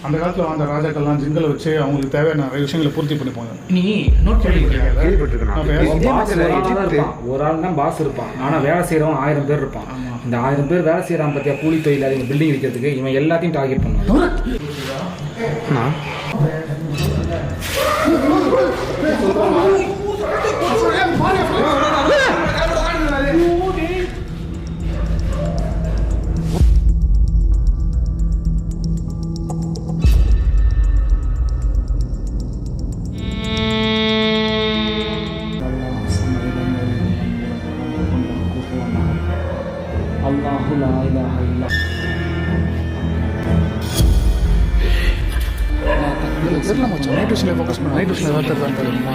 அந்த காலத்தில் வாழ்ந்த ராஜாக்கள்லாம் ஜிங்களை வச்சு அவங்களுக்கு தேவையான நிறைய விஷயங்களை பூர்த்தி பண்ணிப்பாங்க. நீ நோட் ஒரு ஆள் தான் பாஸ் இருப்பான், ஆனால் வேலை செய்கிறவன் 1000 பேர் இருப்பான். இந்த 1000 பேர் வேலை செய்கிறான் பற்றியா கூலி தொழிலாளி பில்டிங் இருக்கிறதுக்கு இவன் எல்லாத்தையும் டார்கெட் பண்ணுவான். அல்லாஹு லா இலாஹ இல்லா தெரியல மச்சான். நைட் விஷயம் ஃபோக்கஸ் பண்ண. நைட் விஷயம் ஏதாவது தெரியுமா?